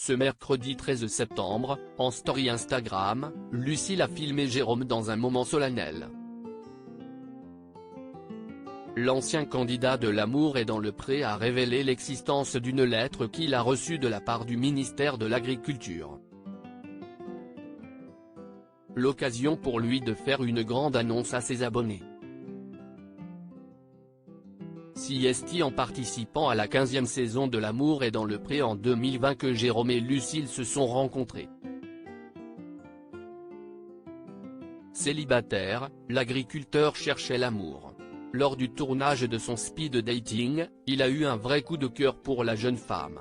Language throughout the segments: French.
Ce mercredi 13 septembre, en story Instagram, Lucille a filmé Jérôme dans un moment solennel. L'ancien candidat de l'Amour est dans le pré a révélé l'existence d'une lettre qu'il a reçue de la part du ministère de l'Agriculture. L'occasion pour lui de faire une grande annonce à ses abonnés. C'est en participant à la 15e saison de l'Amour est dans le pré en 2020 que Jérôme et Lucille se sont rencontrés. Célibataire, l'agriculteur cherchait l'amour. Lors du tournage de son speed dating, il a eu un vrai coup de cœur pour la jeune femme.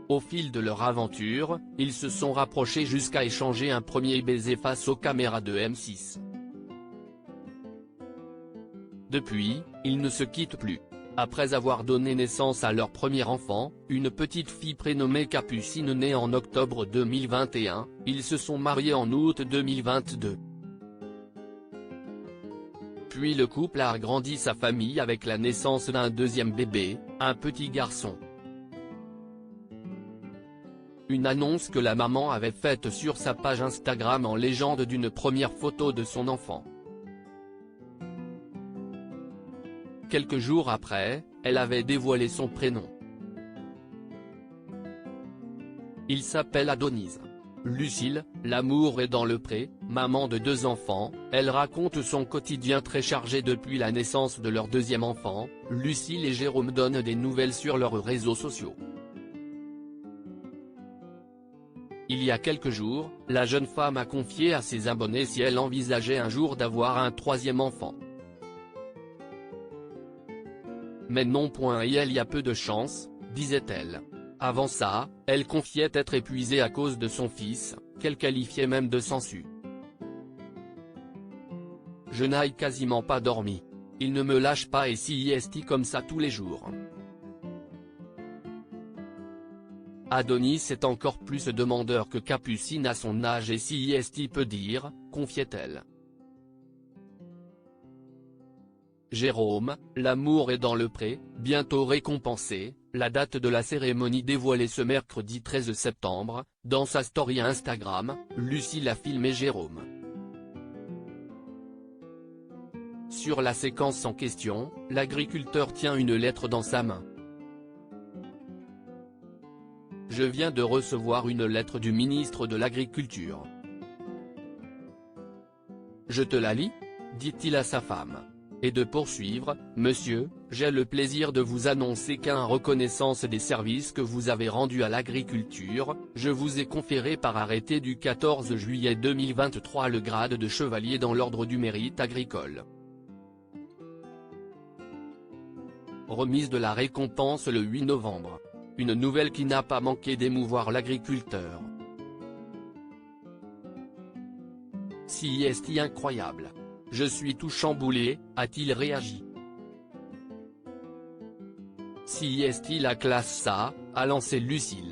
Au fil de leur aventure, ils se sont rapprochés jusqu'à échanger un premier baiser face aux caméras de M6. Depuis, ils ne se quittent plus. Après avoir donné naissance à leur premier enfant, une petite fille prénommée Capucine née en octobre 2021, ils se sont mariés en août 2022. Puis le couple a agrandi sa famille avec la naissance d'un deuxième bébé, un petit garçon. Une annonce que la maman avait faite sur sa page Instagram en légende d'une première photo de son enfant. Quelques jours après, elle avait dévoilé son prénom. Il s'appelle Adonis. Lucille, l'amour est dans le pré, maman de 2 enfants, elle raconte son quotidien très chargé depuis la naissance de leur deuxième enfant. Lucille et Jérôme donnent des nouvelles sur leurs réseaux sociaux. Il y a quelques jours, la jeune femme a confié à ses abonnés si elle envisageait un jour d'avoir un 3e enfant. Mais non. Il y a peu de chance, disait-elle. Avant ça, elle confiait être épuisée à cause de son fils, qu'elle qualifiait même de sensu. Je n'ai quasiment pas dormi. Il ne me lâche pas et c'est comme ça tous les jours. Adonis est encore plus demandeur que Capucine à son âge et c'est peut dire, confiait-elle. Jérôme, l'amour est dans le pré, bientôt récompensé. La date de la cérémonie dévoilée ce mercredi 13 septembre, dans sa story Instagram, Lucille a filmé Jérôme. Sur la séquence en question, l'agriculteur tient une lettre dans sa main. Je viens de recevoir une lettre du ministre de l'Agriculture. Je te la lis, dit-il à sa femme. Et de poursuivre, monsieur, j'ai le plaisir de vous annoncer qu'en reconnaissance des services que vous avez rendus à l'agriculture, je vous ai conféré par arrêté du 14 juillet 2023 le grade de chevalier dans l'ordre du mérite agricole. Remise de la récompense le 8 novembre. Une nouvelle qui n'a pas manqué d'émouvoir l'agriculteur. C'est incroyable. Je suis tout chamboulé, a-t-il réagi. C'est la classe ça, a lancé Lucille.